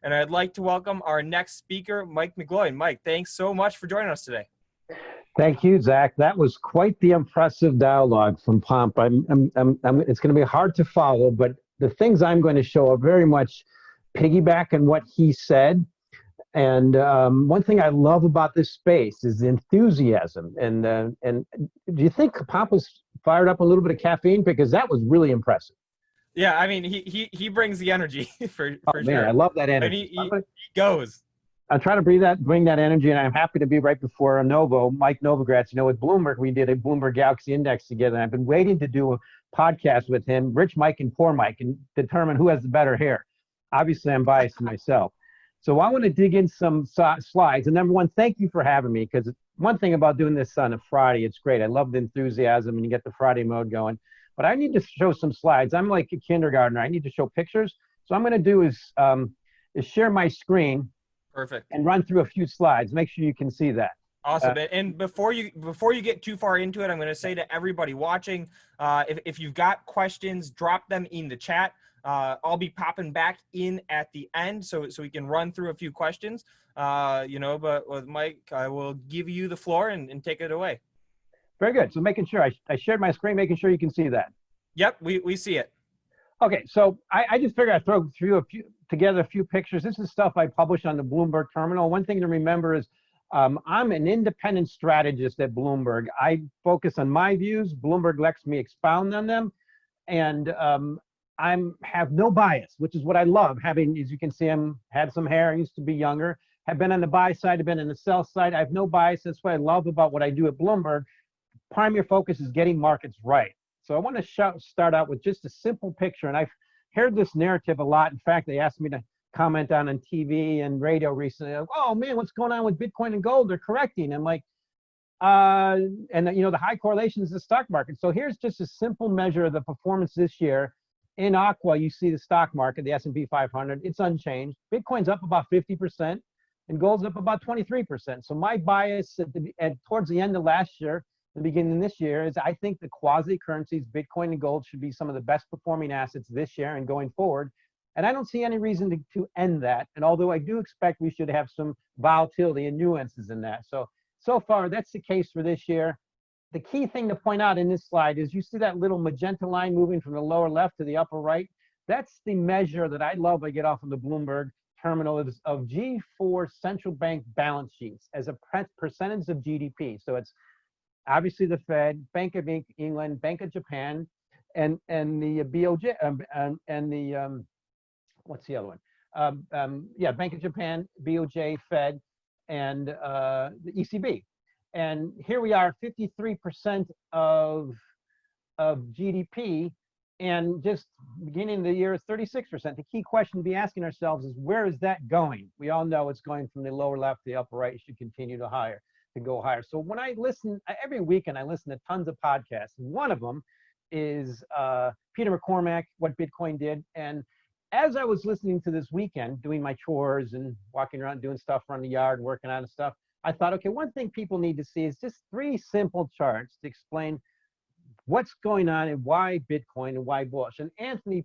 And I'd like to welcome our next speaker, Mike McGlone. Mike, thanks so much for joining us today. Thank you, Zach. That was quite the impressive dialogue from Pomp. It's going to be hard to follow, but the things I'm going to show are very much piggyback on what he said. And one thing I love about this space is the enthusiasm. And do you think Pomp was fired up a little bit of caffeine? Because that was really impressive. Yeah, I mean, he brings the energy for man, sure. I love that energy. And he goes. I try to bring that energy, and I'm happy to be right before Novo, Mike Novogratz. You know, with Bloomberg, we did a Bloomberg Galaxy Index together, and I've been waiting to do a podcast with him, Rich Mike and Poor Mike, and determine who has the better hair. Obviously, I'm biased to myself. So I want to dig in some slides. And number one, thank you for having me, because one thing about doing this on a Friday, it's great. I love the enthusiasm, and you get the Friday mode going. But I need to show some slides. I'm like a kindergartner. I need to show pictures. So what I'm going to do is share my screen. Perfect. And run through a few slides. Make sure you can see that. Awesome. And before you get too far into it, I'm going to say to everybody watching, if you've got questions, drop them in the chat. I'll be popping back in at the end so we can run through a few questions. But with Mike, I will give you the floor and take it away. Very good. So making sure I shared my screen, making sure you can see that. Yep, we see it. Okay, so I just figured I'd throw together a few pictures. This is stuff I published on the Bloomberg terminal. One thing to remember is I'm an independent strategist at Bloomberg. I focus on my views. Bloomberg lets me expound on them. And I have no bias, which is what I love. Having, as you can see, had some hair, I used to be younger, have been on the buy side, have been on the sell side. I have no bias. That's what I love about what I do at Bloomberg. Primary focus is getting markets right. So I want to start out with just a simple picture, and I've heard this narrative a lot. In fact, they asked me to comment on TV and radio recently. Like, oh man, what's going on with Bitcoin and gold? They're correcting. I'm like, the high correlation is the stock market. So here's just a simple measure of the performance this year. In aqua, you see the stock market, the S&P 500. It's unchanged. Bitcoin's up about 50%, and gold's up about 23%. So my bias towards the end of last year, the beginning of this year, is I think the quasi currencies, Bitcoin and gold, should be some of the best performing assets this year and going forward. And I don't see any reason to end that. And although I do expect we should have some volatility and nuances in that. So far, that's the case for this year. The key thing to point out in this slide is you see that little magenta line moving from the lower left to the upper right. That's the measure that I love. I get off of the Bloomberg terminal of G4 central bank balance sheets as a percentage of GDP. So it's obviously the Fed, Bank of England, Bank of Japan, and the BOJ, and the what's the other one? Bank of Japan, BOJ, Fed, and the ECB. And here we are, 53% of GDP, and just beginning of the year is 36%. The key question to be asking ourselves is, where is that going? We all know it's going from the lower left to the upper right. It should continue to go higher. So when I listen, every weekend I listen to tons of podcasts. One of them is Peter McCormack, What Bitcoin Did. And as I was listening to this weekend, doing my chores and walking around doing stuff around the yard, working on stuff, I thought, okay, one thing people need to see is just 3 simple charts to explain what's going on and why Bitcoin and why bullish. And Anthony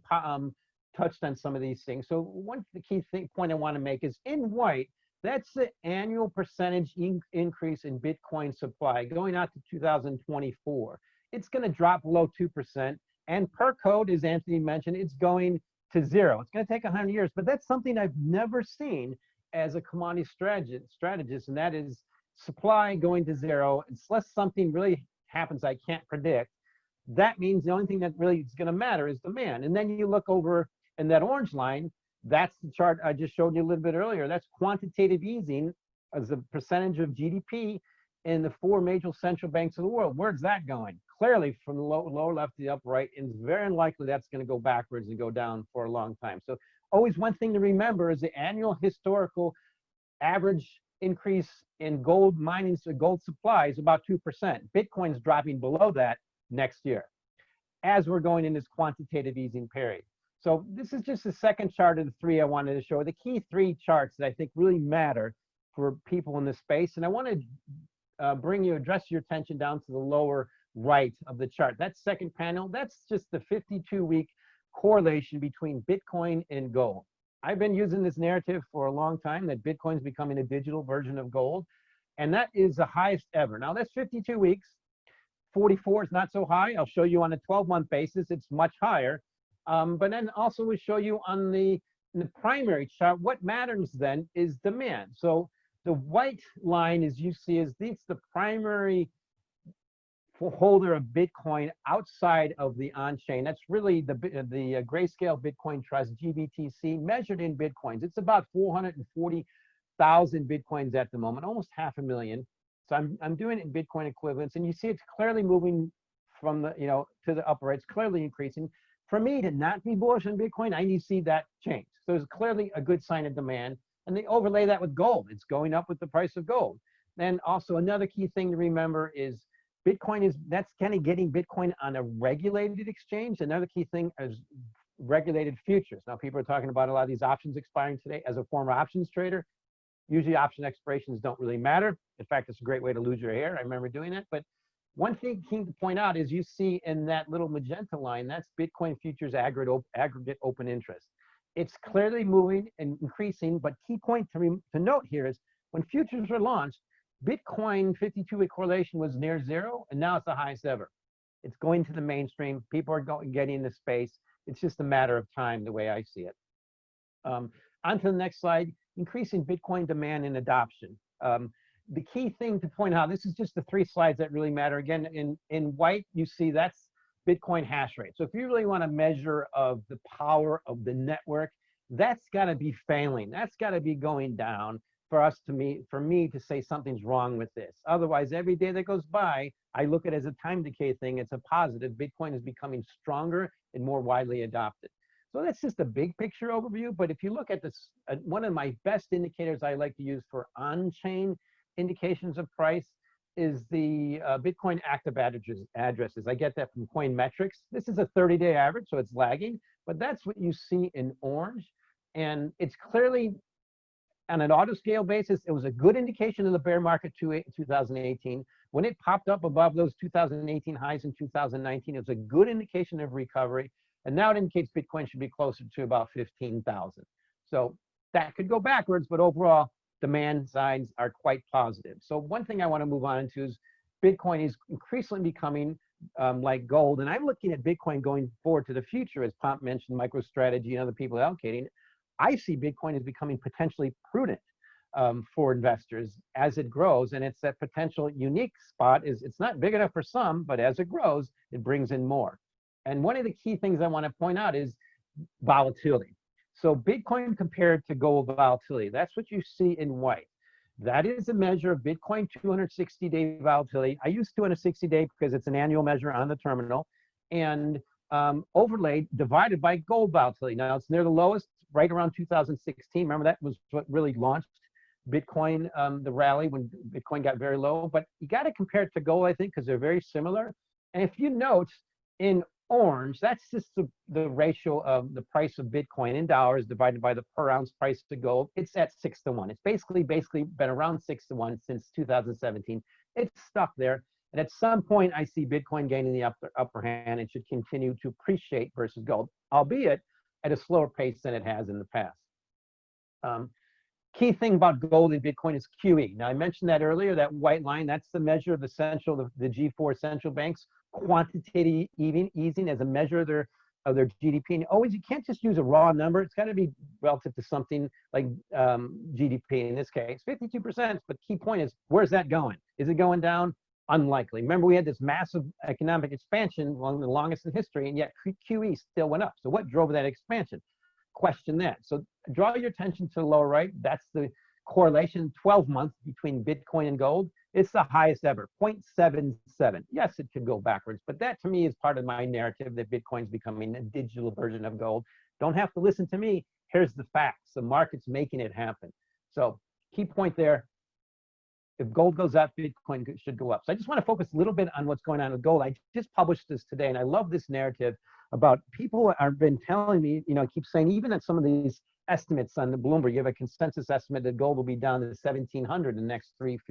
touched on some of these things. So the key point I want to make is in white, that's the annual percentage increase in Bitcoin supply going out to 2024. It's going to drop below 2%. And per code, as Anthony mentioned, it's going to 0. It's going to take 100 years, but that's something I've never seen as a commodity strategist, and that is supply going to 0. Unless something really happens I can't predict, that means the only thing that really is going to matter is demand. And then you look over in that orange line, that's the chart I just showed you a little bit earlier. That's quantitative easing as a percentage of GDP in the 4 major central banks of the world. Where's that going? Clearly from the lower left to the upper right, and it's very unlikely that's going to go backwards and go down for a long time. So always one thing to remember is the annual historical average increase in gold mining, so gold supply is about 2%. Bitcoin's dropping below that next year as we're going in this quantitative easing period. So this is just the second chart of the 3 I wanted to show. The key 3 charts that I think really matter for people in this space. And I want to address your attention down to the lower right of the chart. That second panel, that's just the 52-week correlation between Bitcoin and gold. I've been using this narrative for a long time that Bitcoin's becoming a digital version of gold, and that is the highest ever. Now that's 52 weeks. 44 is not so high. I'll show you on a 12-month basis, it's much higher. But then also we'll show you on in the primary chart, what matters then is demand. So the white line, as you see, is the primary holder of Bitcoin outside of the on-chain. That's really the Grayscale Bitcoin Trust, GBTC, measured in Bitcoins. It's about 440,000 Bitcoins at the moment, almost 500,000. So I'm doing it in Bitcoin equivalents, and you see it's clearly moving from the, to the upper right. It's clearly increasing. For me to not be bullish on Bitcoin, I need to see that change. So it's clearly a good sign of demand. And they overlay that with gold. It's going up with the price of gold. Then also another key thing to remember is that's kind of getting Bitcoin on a regulated exchange. Another key thing is regulated futures. Now people are talking about a lot of these options expiring today. As a former options trader, usually option expirations don't really matter. In fact, it's a great way to lose your hair. I remember doing that. But one thing key to point out is you see in that little magenta line, that's Bitcoin futures aggregate open interest. It's clearly moving and increasing, but key point to note here is when futures were launched, Bitcoin 52-week correlation was near zero, and now it's the highest ever. It's going to the mainstream. People are getting into space. It's just a matter of time, the way I see it. On to the next slide, increasing Bitcoin demand and adoption. The key thing to point out, this is just the 3 slides that really matter. Again, in white, you see that's Bitcoin hash rate. So if you really want to measure of the power of the network, that's got to be failing. That's got to be going down for me to say something's wrong with this. Otherwise, every day that goes by, I look at it as a time decay thing. It's a positive. Bitcoin is becoming stronger and more widely adopted. So that's just a big picture overview. But if you look at this, one of my best indicators I like to use for on-chain indications of price is the Bitcoin active addresses. I get that from Coinmetrics. This is a 30-day average, so it's lagging, but that's what you see in orange. And it's clearly, on an auto scale basis, it was a good indication of the bear market 2018. When it popped up above those 2018 highs in 2019, it was a good indication of recovery. And now it indicates Bitcoin should be closer to about 15,000. So that could go backwards, but overall, demand signs are quite positive. So one thing I want to move on to is Bitcoin is increasingly becoming like gold. And I'm looking at Bitcoin going forward to the future, as Pomp mentioned, MicroStrategy and other people allocating. I see Bitcoin as becoming potentially prudent for investors as it grows. And it's that potential unique spot is it's not big enough for some, but as it grows, it brings in more. And one of the key things I want to point out is volatility. So Bitcoin compared to gold volatility, that's what you see in white. That is a measure of Bitcoin 260-day volatility. I use 260-day because it's an annual measure on the terminal, and overlaid, divided by gold volatility. Now it's near the lowest, right around 2016. Remember, that was what really launched Bitcoin, the rally when Bitcoin got very low. But you got to compare it to gold, I think, because they're very similar. And if you note, in orange, that's just the ratio of the price of Bitcoin in dollars divided by the per ounce price of gold. It's at 6-to-1. It's basically been around 6-to-1 since 2017. It's stuck there. And at some point, I see Bitcoin gaining the upper hand and should continue to appreciate versus gold, albeit at a slower pace than it has in the past. Key thing about gold and Bitcoin is QE. Now, I mentioned that earlier, that white line, that's the measure of the G4 central banks, quantitative easing as a measure of their GDP. And always, you can't just use a raw number. It's got to be relative to something like GDP, in this case, 52%. But key point is, where's that going? Is it going down? Unlikely. Remember, we had this massive economic expansion, one of the longest in history, and yet QE still went up. So what drove that expansion? Question that. So draw your attention to the lower right. That's the correlation 12-month between Bitcoin and gold. It's the highest ever, 0.77. Yes, it could go backwards, but that to me is part of my narrative that Bitcoin's becoming a digital version of gold. Don't have to listen to me. Here's the facts. The market's making it happen. So key point there. If gold goes up, Bitcoin should go up. So I just want to focus a little bit on what's going on with gold. I just published this today, and I love this narrative about people have been telling me, keep saying, even at some of these estimates on the Bloomberg, you have a consensus estimate that gold will be down to 1,700 in the next 3-4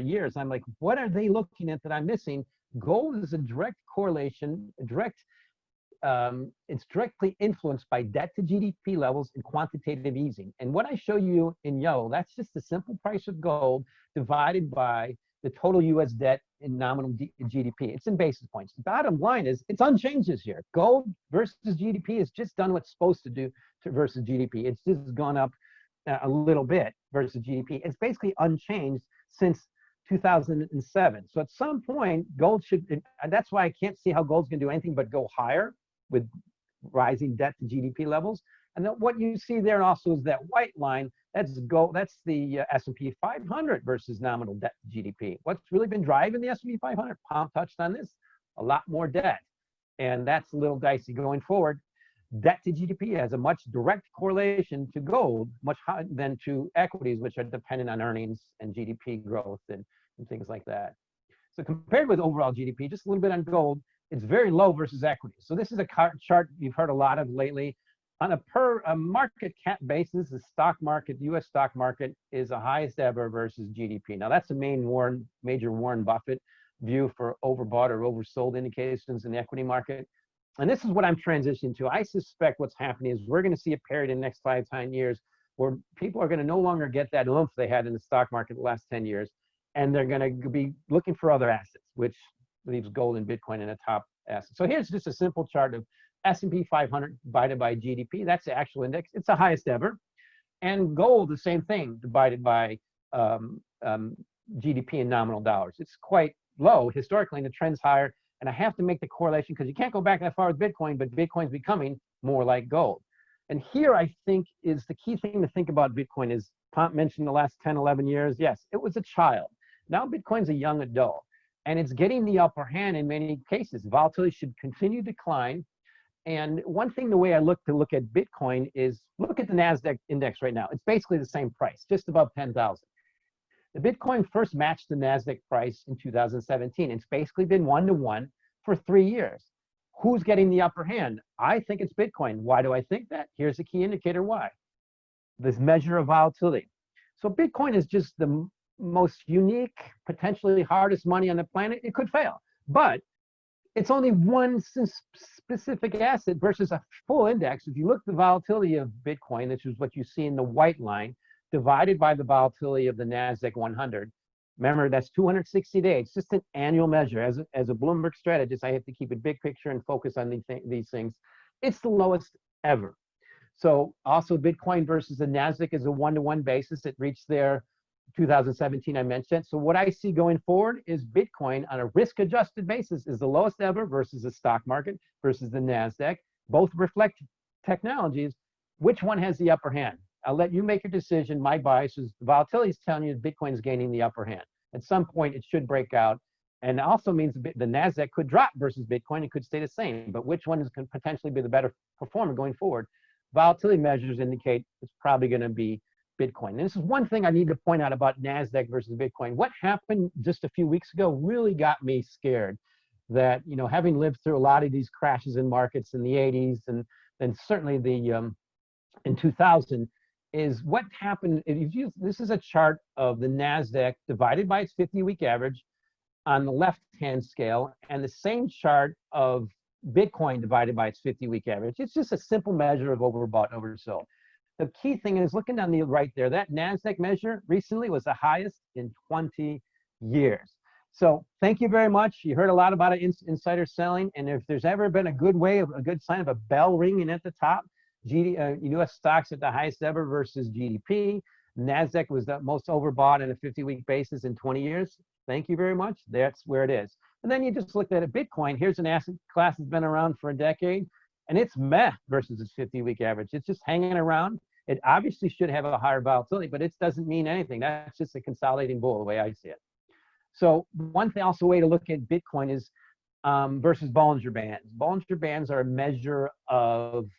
years. I'm like, what are they looking at that I'm missing? Gold is a direct correlation, a direct it's directly influenced by debt to GDP levels and quantitative easing. And what I show you in yellow, that's just the simple price of gold divided by the total US debt in nominal GDP. It's in basis points. The bottom line is it's unchanged this year. Gold versus GDP has just done what's supposed to do versus GDP. It's just gone up a little bit versus GDP. It's basically unchanged since 2007. So at some point, gold should, and that's why I can't see how gold's going to do anything but go higher with rising debt to GDP levels. And then what you see there also is that white line, that's gold, that's the S&P 500 versus nominal debt to GDP. What's really been driving the S&P 500? Palm touched on this, a lot more debt. And that's a little dicey going forward. Debt to GDP has a much direct correlation to gold, much higher than to equities, which are dependent on earnings and GDP growth and things like that. So compared with overall GDP, just a little bit on gold, it's very low versus equities. So this is a chart you've heard a lot of lately. On a per market cap basis, the stock market, the US stock market is the highest ever versus GDP. Now that's the major Warren Buffett view for overbought or oversold indications in the equity market. And this is what I'm transitioning to. I suspect what's happening is we're going to see a period in the next 5-10 years where people are going to no longer get that oomph they had in the stock market the last 10 years. And they're going to be looking for other assets, which leaves gold and Bitcoin in a top asset. So here's just a simple chart of S&P 500 divided by GDP. That's the actual index. It's the highest ever. And gold, the same thing, divided by GDP in nominal dollars. It's quite low historically, and the trend's higher. And I have to make the correlation because you can't go back that far with Bitcoin, but Bitcoin's becoming more like gold. And here I think is the key thing to think about Bitcoin is, Pomp mentioned the last 10, 11 years. Yes, it was a child. Now Bitcoin's a young adult, and it's getting the upper hand in many cases. Volatility should continue to decline. And one thing, the way I look at Bitcoin is look at the Nasdaq index right now. It's basically the same price, just above 10,000. The Bitcoin first matched the Nasdaq price in 2017. It's basically been 1-to-1 for 3 years. Who's getting the upper hand? I think it's Bitcoin. Why do I think that? Here's the key indicator why. This measure of volatility. So Bitcoin is just the most unique, potentially hardest money on the planet. It could fail, but it's only one specific asset versus a full index. If you look at the volatility of Bitcoin, which is what you see in the white line, divided by the volatility of the Nasdaq 100. Remember, that's 260 days. It's just an annual measure. As a Bloomberg strategist, I have to keep a big picture and focus on these things. It's the lowest ever. So also Bitcoin versus the Nasdaq is a 1-to-1 basis. It reached there 2017, I mentioned. So what I see going forward is Bitcoin on a risk-adjusted basis is the lowest ever versus the stock market versus the Nasdaq. Both reflect technologies. Which one has the upper hand? I'll let you make a decision. My bias is the volatility is telling you that Bitcoin is gaining the upper hand. At some point, it should break out. And it also means the Nasdaq could drop versus Bitcoin. It could stay the same. But which one can potentially be the better performer going forward? Volatility measures indicate it's probably going to be Bitcoin. And this is one thing I need to point out about Nasdaq versus Bitcoin. What happened just a few weeks ago really got me scared. That, you know, having lived through a lot of these crashes in markets in the 80s and certainly the in 2000, is what happened. This is a chart of the Nasdaq divided by its 50-week average on the left-hand scale, and the same chart of Bitcoin divided by its 50-week average. It's just a simple measure of overbought, oversold. The key thing is looking on the right there, that Nasdaq measure recently was the highest in 20 years. So thank you very much. You heard a lot about insider selling, and if there's ever been a good sign of a bell ringing at the top, U.S. stocks at the highest ever versus GDP. Nasdaq was the most overbought on a 50-week basis in 20 years. Thank you very much. That's where it is. And then you just looked at it. Bitcoin, here's an asset class that's been around for a decade, and it's meh versus its 50-week average. It's just hanging around. It obviously should have a higher volatility, but it doesn't mean anything. That's just a consolidating bull, the way I see it. So one thing, also way to look at Bitcoin is versus Bollinger Bands. Bollinger Bands are a measure of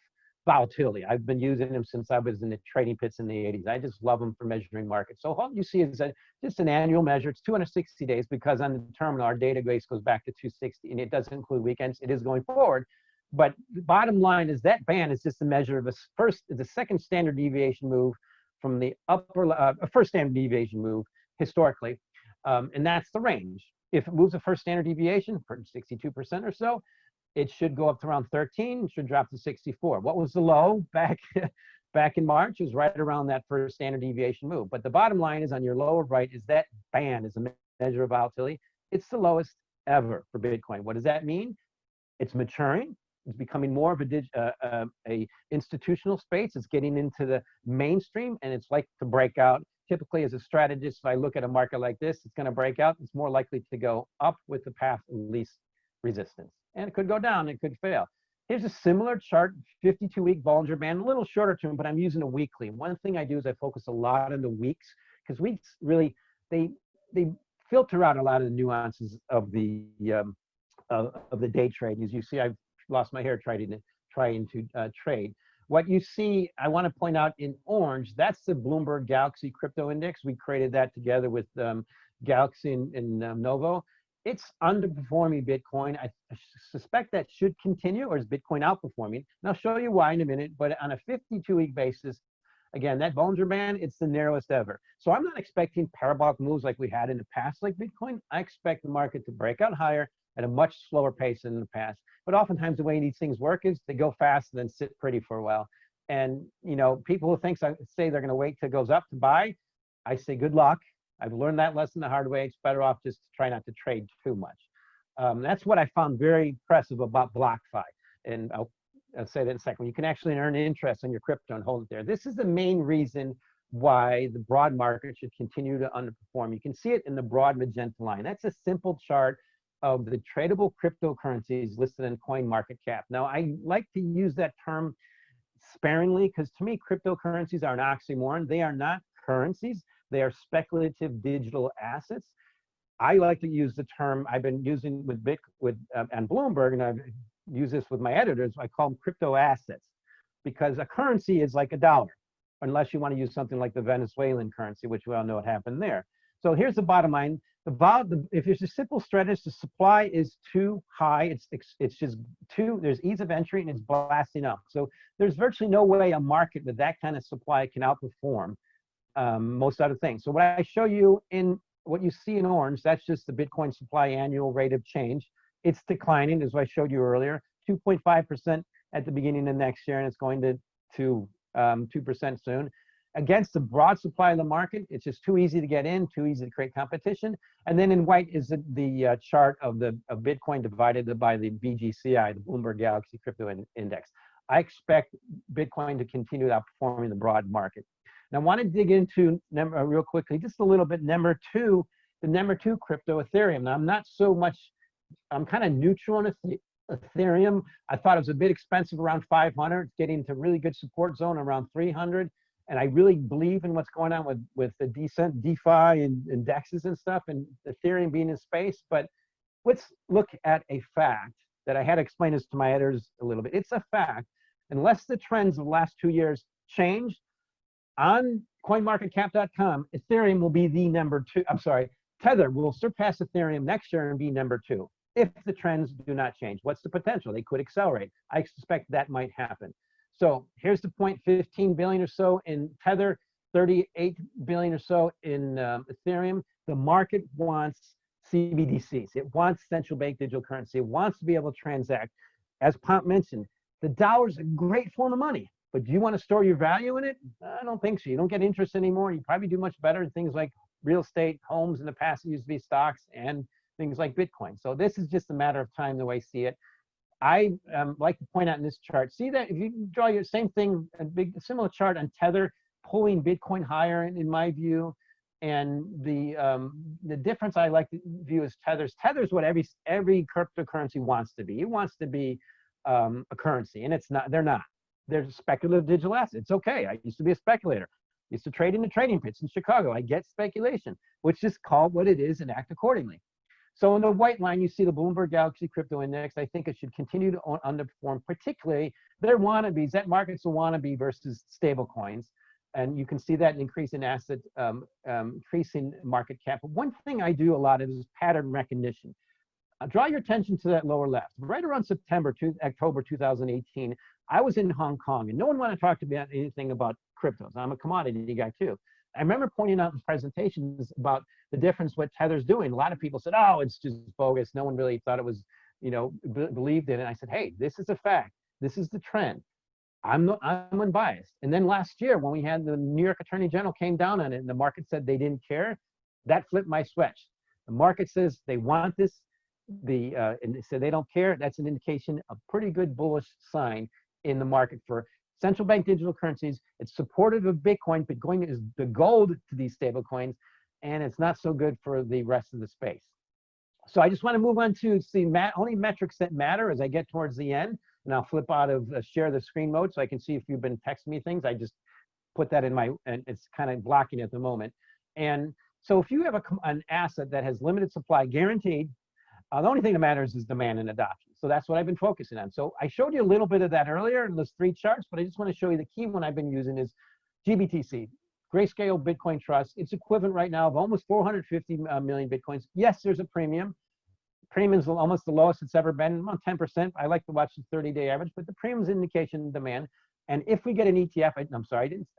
volatility. I've been using them since I was in the trading pits in the 80s. I just love them for measuring markets. So all you see is just an annual measure. It's 260 days because on the terminal, our database goes back to 260, and it doesn't include weekends. It is going forward. But the bottom line is that band is just a measure of the second standard deviation move from the first standard deviation move historically. And that's the range. If it moves a first standard deviation for 62% or so, it should go up to around 13, should drop to 64. What was the low back back in March? It was right around that first standard deviation move. But the bottom line is on your lower right is that band is a measure of volatility. It's the lowest ever for Bitcoin. What does that mean? It's maturing. It's becoming more of a institutional space. It's getting into the mainstream, and it's like to break out. Typically, as a strategist, if I look at a market like this, it's going to break out. It's more likely to go up with the path of least resistance. And it could go down, it could fail. Here's a similar chart, 52-week Bollinger Band, a little shorter term, but I'm using a weekly. One thing I do is I focus a lot on the weeks, because weeks really, they filter out a lot of the nuances of the day trade. As you see, I've lost my hair trying to trade. What you see, I want to point out in orange, that's the Bloomberg Galaxy Crypto Index. We created that together with Galaxy and Novo. It's underperforming Bitcoin. I suspect that should continue, or is Bitcoin outperforming? And I'll show you why in a minute, but on a 52-week basis, again, that Bollinger Band, it's the narrowest ever. So I'm not expecting parabolic moves like we had in the past like Bitcoin. I expect the market to break out higher at a much slower pace than in the past. But oftentimes the way these things work is they go fast and then sit pretty for a while. And people who say they're going to wait till it goes up to buy, I say good luck. I've learned that lesson the hard way. It's better off just to try not to trade too much. That's what I found very impressive about BlockFi. And I'll say that in a second. You can actually earn interest on your crypto and hold it there. This is the main reason why the broad market should continue to underperform. You can see it in the broad magenta line. That's a simple chart of the tradable cryptocurrencies listed in CoinMarketCap. Now, I like to use that term sparingly because to me, cryptocurrencies are an oxymoron. They are not currencies. They are speculative digital assets. I like to use the term I've been using on Bloomberg, and I've used this with my editors. I call them crypto assets because a currency is like a dollar, unless you want to use something like the Venezuelan currency, which we all know what happened there. So here's the bottom line. If it's a simple strategy, the supply is too high. It's just there's ease of entry and it's blasting up. So there's virtually no way a market with that kind of supply can outperform most other things. So what I show you in what you see in orange, that's just the Bitcoin supply annual rate of change. It's declining, as I showed you earlier, 2.5% at the beginning of next year, and it's going to 2% soon. Against the broad supply of the market, it's just too easy to get in, too easy to create competition. And then in white is the chart of Bitcoin divided by the BGCI, the Bloomberg Galaxy Crypto Index. I expect Bitcoin to continue outperforming the broad market. Now, I want to dig into real quickly, just a little bit, the number two crypto, Ethereum. Now, I'm kind of neutral on Ethereum. I thought it was a bit expensive around 500. It's getting to really good support zone around 300. And I really believe in what's going on with the DeFi and indexes and stuff, and Ethereum being in space. But let's look at a fact that I had to explain this to my editors a little bit. It's a fact. Unless the trends of the last 2 years change, on CoinMarketCap.com, Ethereum will be the number two. I'm sorry, Tether will surpass Ethereum next year and be number two if the trends do not change. What's the potential? They could accelerate. I suspect that might happen. So here's the point, 15 billion or so in Tether, 38 billion or so in Ethereum. The market wants CBDCs. It wants central bank digital currency. It wants to be able to transact. As Pomp mentioned, the dollar is a great form of money, but do you want to store your value in it? I don't think so. You don't get interest anymore. You probably do much better in things like real estate, homes in the past, it used to be stocks, and things like Bitcoin. So this is just a matter of time the way I see it. I like to point out in this chart, see that if you draw your same thing, a similar chart on Tether, pulling Bitcoin higher in my view, and the difference I like to view is Tether's what every cryptocurrency wants to be. It wants to be a currency, and it's not. They're not. They're speculative digital assets. It's okay. I used to be a speculator. I used to trade in the trading pits in Chicago. I get speculation, which is called what it is and act accordingly. So in the white line, you see the Bloomberg Galaxy Crypto Index. I think it should continue to underperform, particularly their wannabes. That market's a wannabe versus stable coins. And you can see that increase in asset, increasing market cap. But one thing I do a lot is pattern recognition. Draw your attention to that lower left. Right around October 2018, I was in Hong Kong, and no one wanted to talk to me about anything about cryptos. I'm a commodity guy too. I remember pointing out in presentations about the difference what Tether's doing. A lot of people said, oh, it's just bogus. No one really thought it was believed in it. I said, hey, this is a fact. This is the trend. I'm unbiased. And then last year, when we had the New York Attorney General came down on it and the market said they didn't care, that flipped my switch. The market says they want this, and they said they don't care. That's an indication, a pretty good bullish sign in the market for central bank digital currencies. It's supportive of Bitcoin. Bitcoin is the gold to these stable coins, and it's not so good for the rest of the space. So I just want to move on to see only metrics that matter as I get towards the end. And I'll flip out of share the screen mode so I can see if you've been texting me things. I just put that in and it's kind of blocking at the moment. And so if you have an asset that has limited supply guaranteed, the only thing that matters is demand and adoption. So that's what I've been focusing on. So I showed you a little bit of that earlier in those 3 charts, but I just want to show you the key one I've been using is GBTC, Grayscale Bitcoin Trust. It's equivalent right now of almost 450 million Bitcoins. Yes, there's a premium. Premium is almost the lowest it's ever been, about 10%. I like to watch the 30-day average, but the premium is an indication of demand. And if we get an ETF,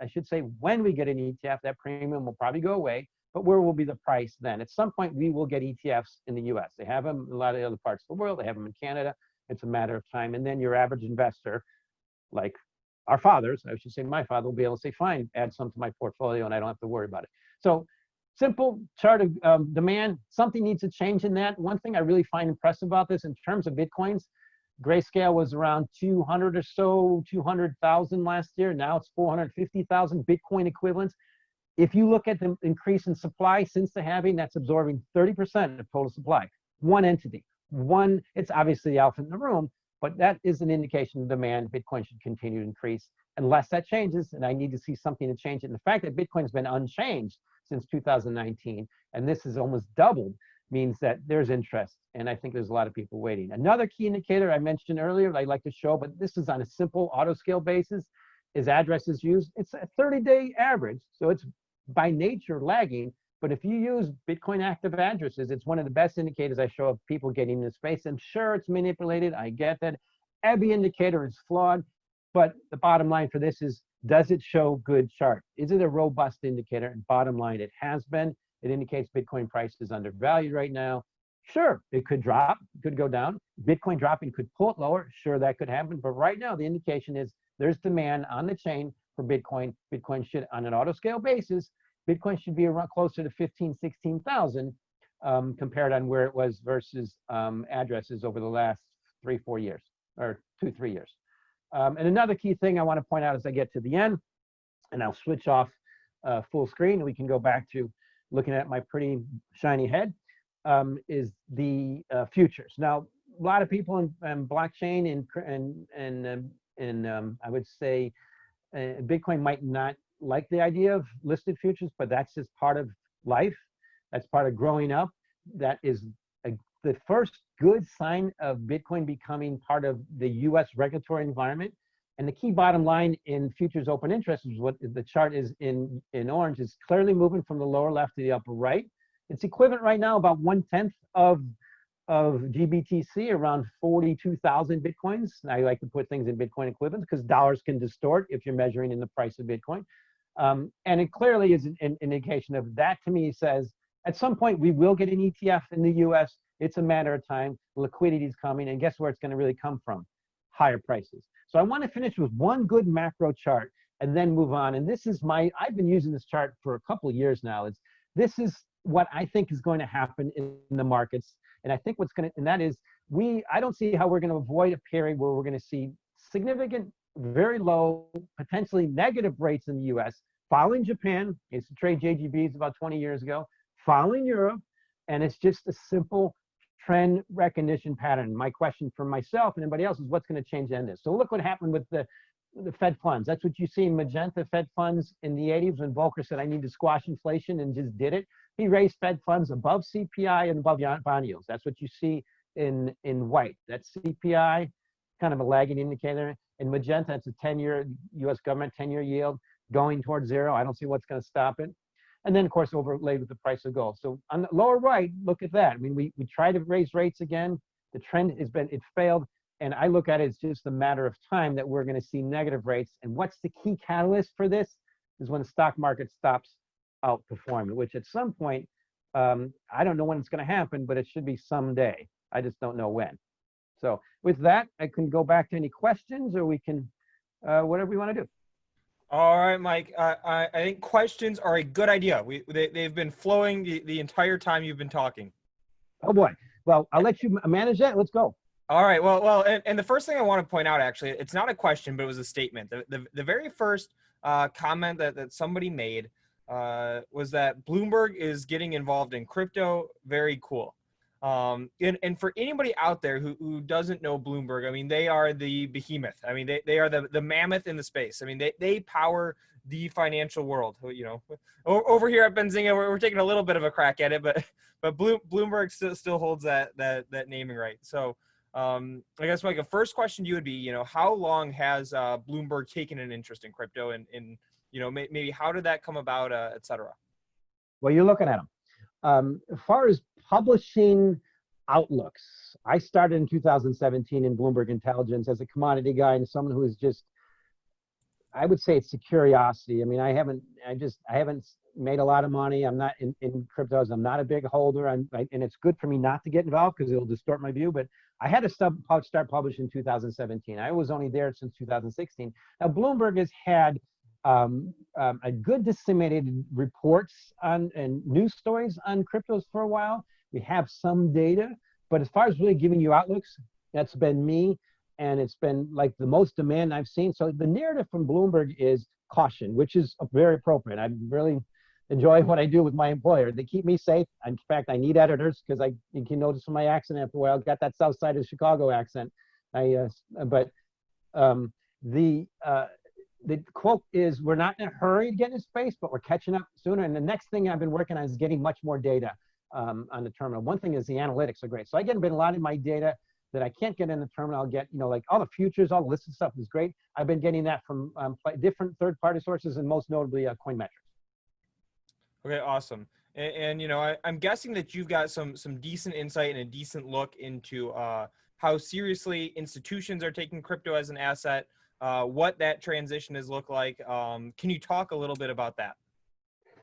I should say when we get an ETF, that premium will probably go away, but where will be the price then? At some point, we will get ETFs in the US. They have them in a lot of other parts of the world. They have them in Canada. It's a matter of time. And then your average investor, like our fathers, I should say my father, will be able to say, fine, add some to my portfolio and I don't have to worry about it. So simple chart of demand. Something needs to change in that. One thing I really find impressive about this in terms of Bitcoins, Grayscale was around 200 or so, 200,000 last year. Now it's 450,000 Bitcoin equivalents. If you look at the increase in supply since the halving, that's absorbing 30% of total supply. One entity, it's obviously the elephant in the room, but that is an indication of demand. Bitcoin should continue to increase unless that changes, and I need to see something to change it. And the fact that Bitcoin has been unchanged since 2019, and this is almost doubled, means that there's interest, and I think there's a lot of people waiting. Another key indicator I mentioned earlier that I'd like to show, but this is on a simple auto scale basis, is addresses used. It's a 30-day average, so it's by nature lagging, but if you use Bitcoin active addresses, it's one of the best indicators I show of people getting in the space. And sure, it's manipulated, I get that. Every indicator is flawed, but the bottom line for this is, does it show good chart? Is it a robust indicator? And bottom line, it has been. It indicates Bitcoin price is undervalued right now. Sure, it could drop, it could go down. Bitcoin dropping could pull it lower. Sure, that could happen. But right now, the indication is there's demand on the chain for Bitcoin. Bitcoin should, on an auto scale basis, Bitcoin should be around closer to 15, 16,000 compared on where it was versus addresses over the last 3-4 years, or 2-3 years. And another key thing I want to point out as I get to the end, and I'll switch off full screen, and we can go back to looking at my pretty shiny head, is the futures. Now, a lot of people in blockchain and I would say Bitcoin might not like the idea of listed futures, but that's just part of life. That's part of growing up. That is the first good sign of Bitcoin becoming part of the US regulatory environment. And the key bottom line in futures open interest is what the chart is in orange, is clearly moving from the lower left to the upper right. It's equivalent right now about 1/10 of GBTC, around 42,000 Bitcoins. I like to put things in Bitcoin equivalents because dollars can distort if you're measuring in the price of Bitcoin. And it clearly is an indication of that. To me says at some point we will get an ETF in the US. It's a matter of time. Liquidity is coming, and guess where it's going to really come from? Higher prices. So I want to finish with one good macro chart and then move on. And this is I've been using this chart for a couple of years now. This is what I think is going to happen in the markets. And I think that is, I don't see how we're going to avoid a period where we're going to see significant, very low, potentially negative rates in the US, following Japan. It's to trade JGBs about 20 years ago, following Europe. And it's just a simple trend recognition pattern. My question for myself and anybody else is, what's going to change in this? So look what happened with the Fed funds. That's what you see in magenta Fed funds in the 80s when Volcker said, I need to squash inflation, and just did it. He raised Fed funds above CPI and above bond yields. That's what you see in white. That's CPI, kind of a lagging indicator. In magenta, it's a 10-year US government 10-year yield going towards zero. I don't see what's going to stop it. And then, of course, overlaid with the price of gold. So on the lower right, look at that. I mean, we tried to raise rates again. The trend it failed. And I look at it as just a matter of time that we're going to see negative rates. And what's the key catalyst for this is when the stock market stops outperforming, which at some point, I don't know when it's going to happen, but it should be someday. I just don't know when. So with that, I can go back to any questions, or we can, whatever we want to do. All right, Mike. I think questions are a good idea. They've been flowing the entire time you've been talking. Oh boy. Well, I'll let you manage that. Let's go. All right. Well, and the first thing I want to point out, actually, it's not a question, but it was a statement. The very first comment that somebody made was that Bloomberg is getting involved in crypto. Very cool. And for anybody out there who doesn't know Bloomberg, I mean, they are the behemoth. I mean, they are the mammoth in the space. I mean, they power the financial world. You know, over here at Benzinga, we're taking a little bit of a crack at it, but Bloomberg still holds that naming right. So I guess, Mike, the first question to you would be, you know, how long has Bloomberg taken an interest in crypto, and you know, maybe how did that come about, et cetera? Well, you're looking at them. As far as publishing outlooks, I started in 2017 in Bloomberg Intelligence as a commodity guy and someone who is just, I would say it's a curiosity. I mean, I haven't made a lot of money. I'm not in cryptos. I'm not a big holder. And it's good for me not to get involved because it'll distort my view. But I had to start publishing in 2017. I was only there since 2016. Now, Bloomberg has had a good disseminated reports on and news stories on cryptos for a while. We have some data, but as far as really giving you outlooks, that's been me, and it's been like the most demand I've seen. So the narrative from Bloomberg is caution, which is very appropriate. I really enjoy what I do with my employer. They keep me safe. In fact, I need editors because you can notice from my accent after a while, I've got that South Side of Chicago accent. The quote is, we're not in a hurry to get in space, but we're catching up sooner. And the next thing I've been working on is getting much more data on the terminal. One thing is the analytics are great. So I get a lot of my data that I can't get in the terminal. I'll get, you know, like all the futures, all the listed stuff is great. I've been getting that from different third-party sources, and most notably Coinmetrics. Okay, awesome. And you know, I'm guessing that you've got some decent insight and a decent look into how seriously institutions are taking crypto as an asset, what that transition has looked like. Can you talk a little bit about that?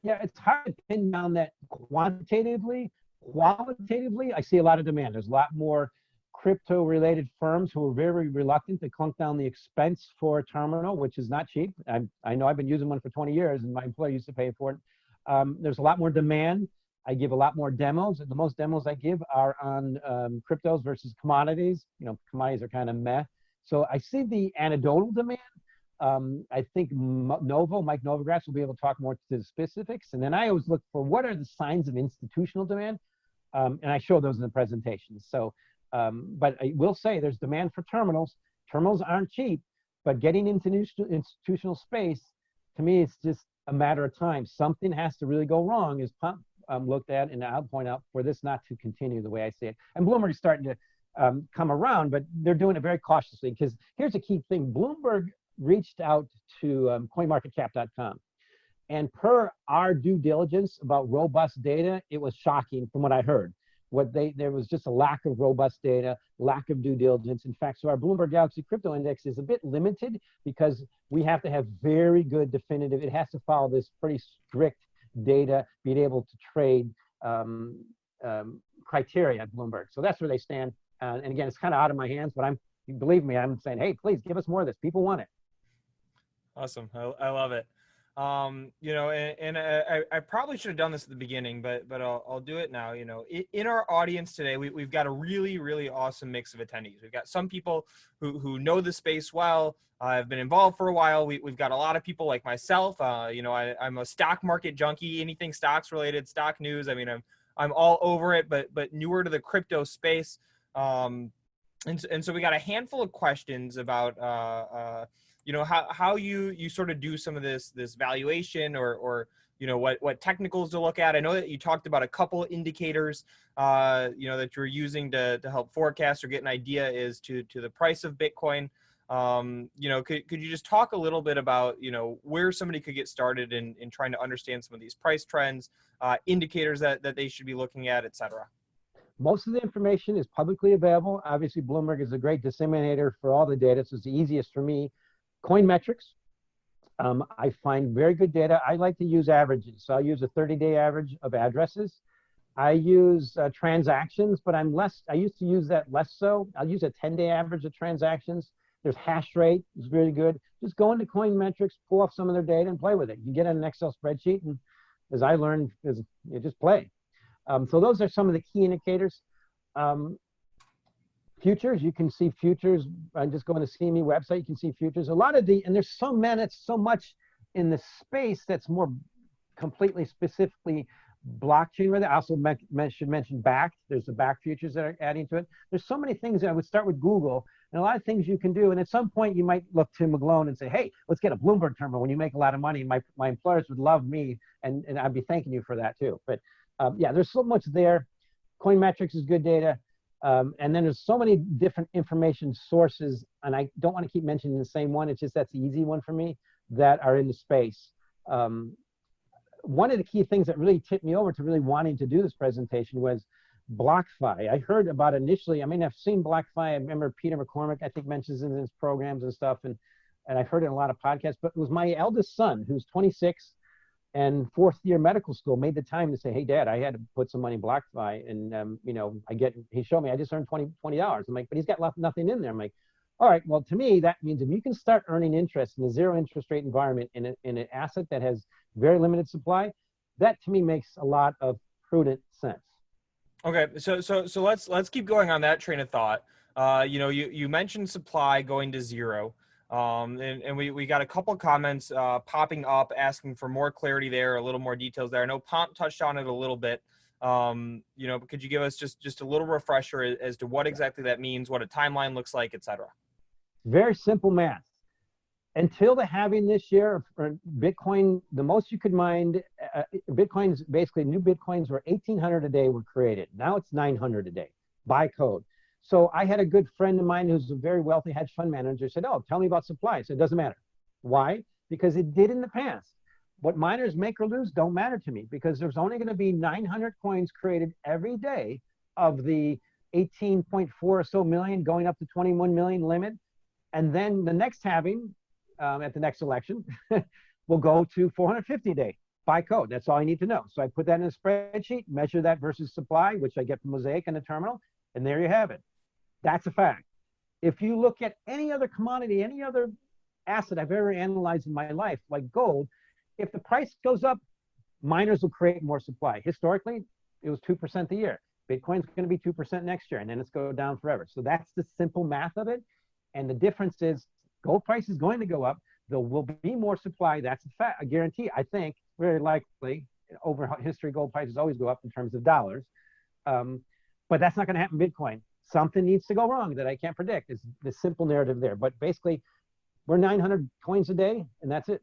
Yeah, it's hard to pin down that quantitatively. Qualitatively, I see a lot of demand. There's a lot more crypto-related firms who are very reluctant to clunk down the expense for a terminal, which is not cheap. I know I've been using one for 20 years, and my employer used to pay for it. There's a lot more demand. I give a lot more demos, and the most demos I give are on cryptos versus commodities. You know, commodities are kind of meh. So I see the anecdotal demand. I think Mike Novogratz will be able to talk more to the specifics. And then I always look for what are the signs of institutional demand, and I show those in the presentation. So, but I will say there's demand for terminals. Terminals aren't cheap, but getting into institutional space, to me, it's just a matter of time. Something has to really go wrong, is looked at, and I'll point out, for this not to continue the way I see it. And Bloomberg is starting to come around, but they're doing it very cautiously, because here's a key thing. Bloomberg reached out to coinmarketcap.com, and per our due diligence about robust data, it was shocking from what I heard. There was just a lack of robust data, lack of due diligence. In fact, so our Bloomberg Galaxy Crypto Index is a bit limited because we have to have very good definitive, it has to follow this pretty strict data, being able to trade criteria at Bloomberg. So that's where they stand. And again, it's kind of out of my hands, but believe me, I'm saying, hey, please give us more of this. People want it. Awesome. I love it. You know, and I probably should have done this at the beginning, but I'll do it now. You know, in our audience today, we've got a really, really awesome mix of attendees. We've got some people who know the space well, have been involved for a while. We've got a lot of people like myself. You know, I'm a stock market junkie, anything stocks related, stock news. I mean, I'm all over it, but newer to the crypto space. And so we got a handful of questions about, you know, how you sort of do some of this valuation or you know, what technicals to look at. I know that you talked about a couple of indicators, you know, that you're using to help forecast or get an idea as to the price of Bitcoin. You know, could you just talk a little bit about, you know, where somebody could get started in trying to understand some of these price trends, indicators that they should be looking at, et cetera? Most of the information is publicly available. Obviously, Bloomberg is a great disseminator for all the data, so it's the easiest for me. Coinmetrics, I find very good data. I like to use averages, so I'll use a 30-day average of addresses. I use transactions, but I used to use that less so. I'll use a 10-day average of transactions. There's hash rate, it's really good. Just go into coin metrics, pull off some of their data and play with it. You get an Excel spreadsheet, and as I learned, is you just play. So those are some of the key indicators. Futures, you can see futures. Just go on the CME website, you can see futures. And there's so much in the space that's more completely specifically blockchain related. I also should mention backed. There's the back futures that are adding to it. There's so many things. I would start with Google, and a lot of things you can do. And at some point, you might look to McGlone and say, hey, let's get a Bloomberg terminal. When you make a lot of money, my employers would love me, and I'd be thanking you for that too. But yeah, there's so much there. Coin metrics is good data. And then there's so many different information sources, and I don't want to keep mentioning the same one. It's just that's the easy one for me, that are in the space. One of the key things that really tipped me over to really wanting to do this presentation was BlockFi. I heard about it initially. I mean, I've seen BlockFi. I remember Peter McCormick, I think, mentions it in his programs and stuff, and I've heard it in a lot of podcasts. But it was my eldest son, who's 26 and fourth year medical school, made the time to say, hey, Dad, I had to put some money in BlockFi. And, you know, he showed me, I just earned $20. I'm like, but he's got nothing in there. I'm like, all right, well, to me, that means if you can start earning interest in a zero interest rate environment in an asset that has very limited supply, that to me makes a lot of prudent sense. Okay, so let's keep going on that train of thought. You know, you mentioned supply going to zero, and we got a couple of comments popping up asking for more clarity there, a little more details there. I know Pomp touched on it a little bit. You know, could you give us just a little refresher as to what exactly that means, what a timeline looks like, et cetera? Very simple math. Until the halving this year, for Bitcoin, the most you could mine, Bitcoins, basically new Bitcoins were 1,800 a day were created. Now it's 900 a day by code. So I had a good friend of mine who's a very wealthy hedge fund manager said, oh, tell me about supply. So it doesn't matter. Why? Because it did in the past. What miners make or lose don't matter to me, because there's only going to be 900 coins created every day of the 18.4 or so million going up to 21 million limit. And then the next halving, at the next election, will go to 450 a day by code. That's all I need to know. So I put that in a spreadsheet, measure that versus supply, which I get from Mosaic and the terminal, and there you have it. That's a fact. If you look at any other commodity, any other asset I've ever analyzed in my life, like gold, if the price goes up, miners will create more supply. Historically, it was 2% a year. Bitcoin's going to be 2% next year, and then it's going down forever. So that's the simple math of it. And the difference is gold price is going to go up. There will be more supply. That's a fact, a guarantee. I think very likely over history, gold prices always go up in terms of dollars. But that's not going to happen in Bitcoin. Something needs to go wrong that I can't predict. Is the simple narrative there. But basically, we're 900 coins a day, and that's it.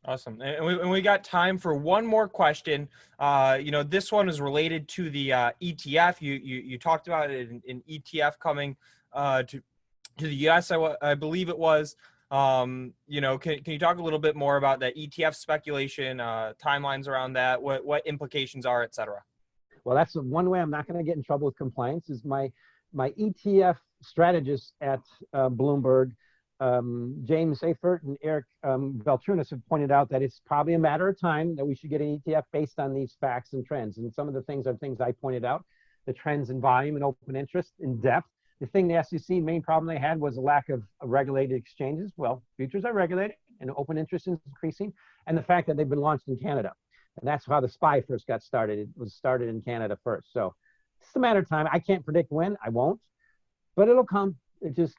Awesome. And we got time for one more question. You know, this one is related to the ETF. You talked about it in ETF coming to the US, I believe it was. You know, can you talk a little bit more about that ETF speculation, timelines around that, what implications are, et cetera? Well, that's one way I'm not going to get in trouble with compliance is my ETF strategist at Bloomberg, James Afert and Eric Veltrunas have pointed out that it's probably a matter of time that we should get an ETF based on these facts and trends. And some of the things are things I pointed out, the trends in volume and open interest in depth. The thing the SEC main problem they had was a lack of regulated exchanges. Well, futures are regulated and open interest is increasing. And the fact that they've been launched in Canada. And that's how the SPY first got started. It was started in Canada first. So it's a matter of time. I can't predict when. I won't. But it'll come. It just,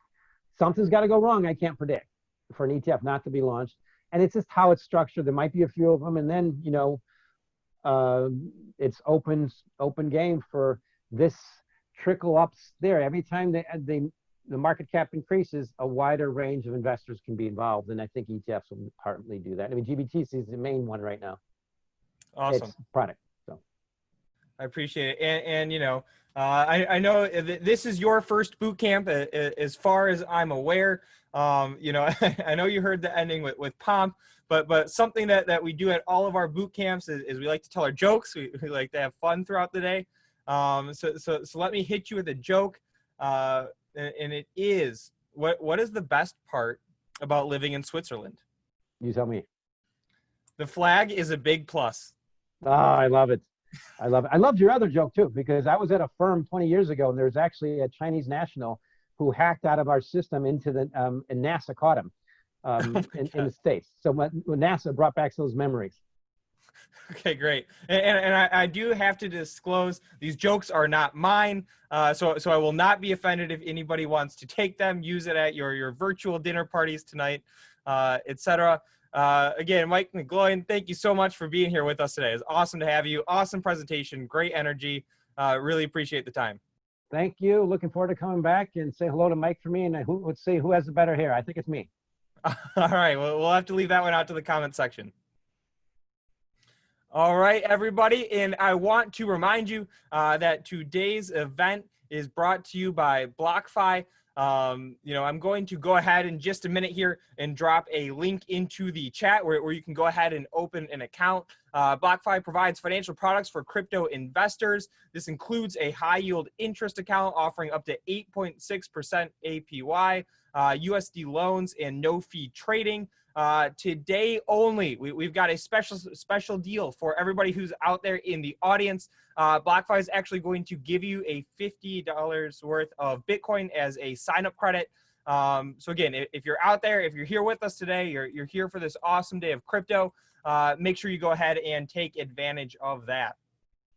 something's got to go wrong. I can't predict for an ETF not to be launched. And it's just how it's structured. There might be a few of them. And then, you know, it's open game for this trickle ups there. Every time the market cap increases, a wider range of investors can be involved. And I think ETFs will partly do that. I mean, GBTC is the main one right now. Awesome. It's product. So I appreciate it. And you know, I know this is your first boot camp as far as I'm aware. You know, I know you heard the ending with Pomp, but something that we do at all of our boot camps is we like to tell our jokes. We like to have fun throughout the day. So let me hit you with a joke. And it is, what is the best part about living in Switzerland? you tell me. The flag is a big plus. Oh, I love it. I love it. I loved your other joke too, because I was at a firm 20 years ago, and there was actually a Chinese national who hacked out of our system into the, and NASA caught him in the States. So when NASA brought back those memories. Okay, great. And I do have to disclose, these jokes are not mine. So I will not be offended if anybody wants to take them, use it at your virtual dinner parties tonight, etc. Again, Mike McGlone, thank you so much for being here with us today. It's awesome to have you. Awesome presentation, great energy. Really appreciate the time. Thank you. Looking forward to coming back, and say hello to Mike for me. And let's see who has the better hair. I think it's me. All right. Well, we'll have to leave that one out to the comment section. All right, everybody. And I want to remind you that today's event is brought to you by BlockFi. I'm going to go ahead in just a minute here and drop a link into the chat where you can go ahead and open an account. BlockFi provides financial products for crypto investors. This includes a high yield interest account offering up to 8.6% APY, USD loans, and no fee trading. Today only, we've got a special deal for everybody who's out there in the audience. BlockFi is actually going to give you a $50 worth of Bitcoin as a sign-up credit. So again, if you're out there, if you're here with us today, you're here for this awesome day of crypto, make sure you go ahead and take advantage of that.